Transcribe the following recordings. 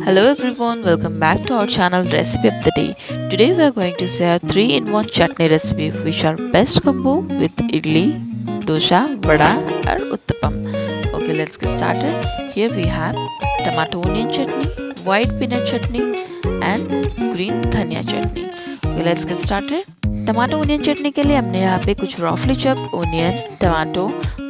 Hello everyone, welcome back to our channel Recipe of the Day. Today we are going to share 3-in-1 chutney recipe which are best combo with idli, dosa, vada or uttapam. Okay, let's get started. Here we have tomato onion chutney, white peanut chutney and green dhania chutney. Okay, let's get started. Tomato onion chutney के लिए हमने यहाँ पे कुछ रफली chopped onion, tomato,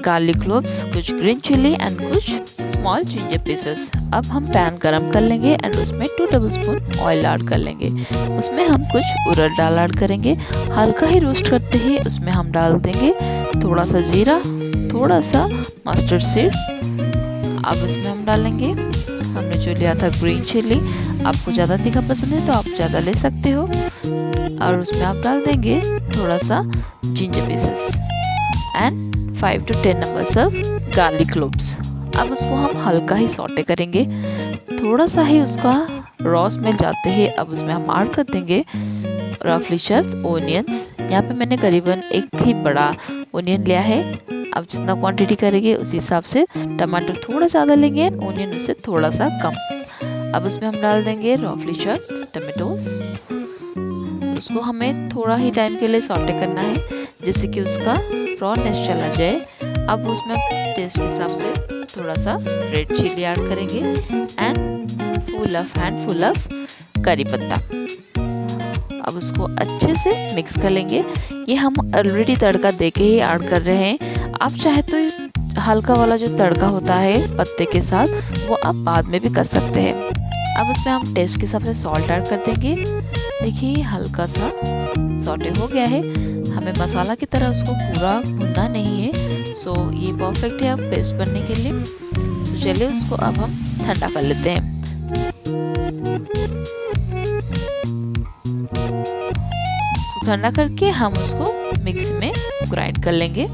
garlic cloves, कुछ green chilli and कुछ small ginger pieces. अब हम पैन गरम कर लेंगे एंड उसमें 2 टेबलस्पून ऑयल ऐड कर लेंगे। उसमें हम कुछ उड़द दाल ऐड करेंगे। हल्का ही रोस्ट करते ही उसमें हम डाल देंगे थोड़ा सा जीरा, थोड़ा सा मस्टर्ड सीड। अब उसमें हम डालेंगे हमने जो लिया था ग्रीन चिली। आपको ज़्यादा तीखा पसंद है तो आप ज़्यादा ले सकते हो। और उसमें आप डाल देंगे थोड़ा सा ginger pieces and 5 to 10 numbers of garlic cloves. अब उसको हम हल्का ही सौटे करेंगे। थोड़ा सा ही उसका रॉ स्मेल जाते ही अब उसमें हम ऐड कर देंगे रफली चॉप्ड ओनियंस। यहाँ पे मैंने करीबन एक ही बड़ा ओनियन लिया है। अब जितना क्वांटिटी करेंगे उस हिसाब से टमाटर थोड़ा ज़्यादा लेंगे, ओनियन उससे थोड़ा सा कम। अब उसमें हम डाल देंगे रफली चॉप्ड टमाटोज। उसको हमें थोड़ा ही टाइम के लिए सॉटे करना है जिससे कि उसका रॉनेस चला जाए। अब उसमें टेस्ट के हिसाब से थोड़ा सा रेड चिली ऐड करेंगे एंड फुल ऑफ करी पत्ता। अब उसको अच्छे से मिक्स कर लेंगे। ये हम ऑलरेडी तड़का देके ही ऐड कर रहे हैं। आप चाहे तो हल्का वाला जो तड़का होता है पत्ते के साथ वो आप बाद में भी कर सकते हैं। अब उसमें हम टेस्ट के हिसाब से सॉल्ट ऐड कर देंगे। देखिए हल्का सा सॉटे हो गया है। हमें मसाला की तरह उसको पूरा भुनना नहीं है। सो ये परफेक्ट है अब पेस्ट बनने के लिए। तो चलिए उसको अब हम ठंडा कर लेते हैं। तो ठंडा करके हम उसको मिक्सी में ग्राइंड कर लेंगे।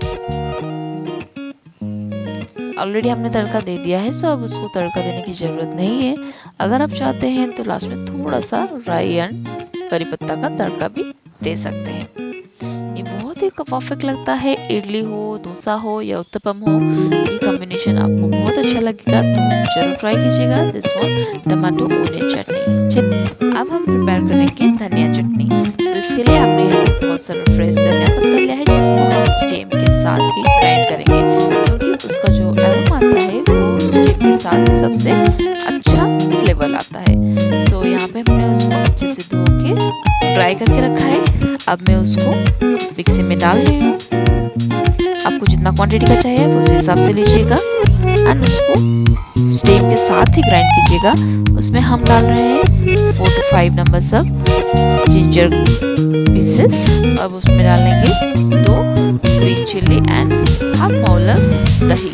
ऑलरेडी हमने तड़का दे दिया है सो अब उसको तड़का देने की ज़रूरत नहीं है। अगर आप चाहते हैं तो लास्ट में थोड़ा सा राई एंड करी पत्ता का तड़का भी दे सकते हैं। ये बहुत ही परफेक्ट लगता है। इडली हो, डोसा हो या उत्तपम हो, ये कॉम्बिनेशन आपको बहुत अच्छा लगेगा। तो जरूर ट्राई कीजिएगा दिस वन टमाटो ओनियन चटनी। अब हम प्रिपेयर करेंगे धनिया चटनी। तो इसके लिए हमने यहाँ पे बहुत सारा फ्रेश धनिया पत्ता लिया है जिसको हम स्टेम के साथ ही ग्राइंड करेंगे क्योंकि उसका जो अरोमा आता है वो स्टेम के साथ ही सबसे अच्छा फ्लेवर आता है। सो यहाँ पे हमने उसको अच्छे से धो के ड्राई करके रखा है। अब मैं उसको मिक्सी में डाल रही हूँ। आपको जितना क्वांटिटी का चाहिए आप उस हिसाब से लीजिएगा एंड उसको स्टेम के साथ ही ग्राइंड कीजिएगा। उसमें हम डाल रहे हैं 4 to 5 numbers of ginger pieces. अब उसमें डालेंगे 2 green chilli and half bowl of दही।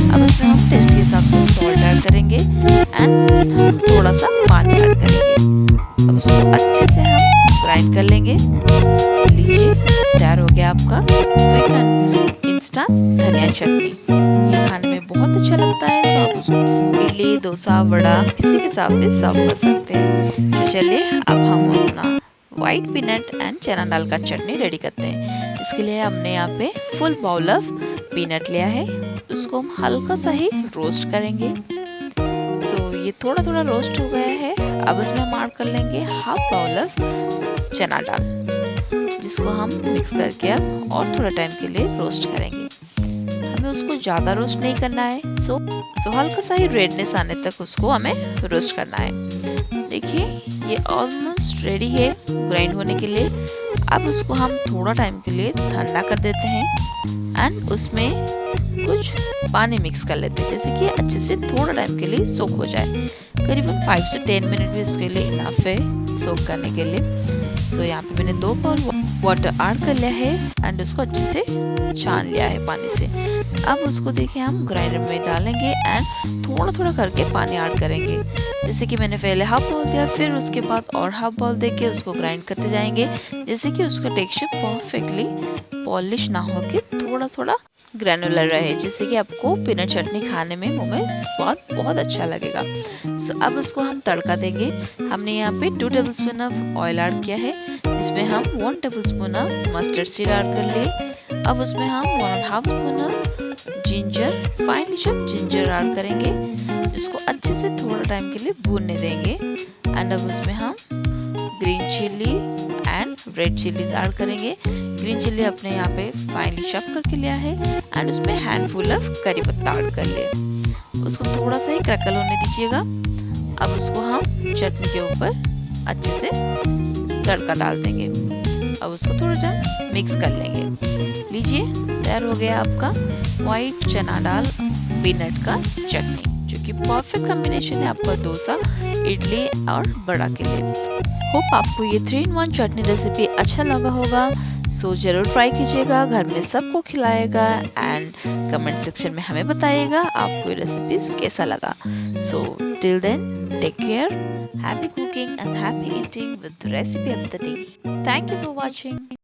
अब उसमें हम टेस्ट के हिसाब से सॉल्ट ऐड करेंगे एंड थोड़ा सा पानी ऐड करेंगे। अब उसको अच्छे से हम ग्राइंड कर लेंगे। लीजिए तैयार हो गया आपका क्विक एंड इंस्टेंट धनिया चटनी। ये खाने में बहुत अच्छा लगता है। सो आप उसको इडली, डोसा, वड़ा किसी के साथ भी सर्व कर सकते हैं। तो चलिए अब हम अपना व्हाइट पीनट एंड चना दाल का चटनी रेडी करते हैं। इसके लिए हमने यहाँ पे फुल बाउल ऑफ पीनट लिया है। उसको हम हल्का सा ही रोस्ट करेंगे। सो ये थोड़ा थोड़ा रोस्ट हो गया है। अब इसमें हम ऐड कर लेंगे हाफ बाउल ऑफ चना दाल जिसको हम मिक्स करके अब और थोड़ा टाइम के लिए रोस्ट करेंगे। हमें उसको ज़्यादा रोस्ट नहीं करना है। सो हल्का सा ही रेडनेस आने तक उसको हमें रोस्ट करना है। देखिए ये ऑलमोस्ट रेडी है ग्राइंड होने के लिए। अब उसको हम थोड़ा टाइम के लिए ठंडा कर देते हैं एंड उसमें कुछ पानी मिक्स कर लेते हैं जैसे कि अच्छे से थोड़ा टाइम के लिए सोक हो जाए। करीबन 5 से 10 मिनट भी उसके लिए इनफ है सोक करने के लिए। सो यहाँ पे मैंने 2 बाउल वाटर ऐड कर लिया है एंड उसको अच्छे से छान लिया है पानी से। अब उसको देखिए हम ग्राइंडर में डालेंगे एंड थोड़ा थोड़ा करके पानी ऐड करेंगे। जैसे कि मैंने पहले हाफ बाउल दिया फिर उसके बाद और हाफ बाउल देके उसको ग्राइंड करते जाएंगे जैसे कि उसका टेक्सचर परफेक्टली पॉलिश ना हो के थोड़ा थोड़ा ग्रैनुलर रहे जिससे कि आपको पीनट चटनी खाने में मुंह में स्वाद बहुत अच्छा लगेगा। सो अब उसको हम तड़का देंगे। हमने यहाँ पे 2 टेबलस्पून ऑफ ऑयल ऐड किया है जिसमें हम 1 tablespoon of mustard seed add कर लिए। अब उसमें हम 1.5 spoon of ginger, finally chopped ginger add करेंगे इसको अच्छे से थोड़ा टाइम के लिए भूनने देंगे। एंड अब उसमें हम green chilli and red chillies add करेंगे। ग्रीन चिल्ली अपने यहाँ पे फाइनली चॉप करके लिया है एंड उसमें हैंडफुल ऑफ करी पत्ता ऐड कर लिए। उसको थोड़ा सा ही क्रैकल होने दीजिएगा। अब उसको हम चटनी के ऊपर अच्छे से तड़का डाल देंगे। अब उसको थोड़ा सा मिक्स कर लेंगे। लीजिए, तैयार हो गया आपका वाइट चना दाल पीनट का चटनी, जो कि परफेक्ट कॉम्बिनेशन है आपका डोसा, इडली और बड़ा के लिए। होप आपको ये 3-in-1 चटनी रेसिपी अच्छा लगा होगा। सो ज़रूर ट्राई कीजिएगा, घर में सबको खिलाएगा एंड कमेंट सेक्शन में हमें बताइएगा आपको ये रेसिपीज कैसा लगा। So till then, take care, happy cooking and happy eating with the recipe of the day. Thank you for watching.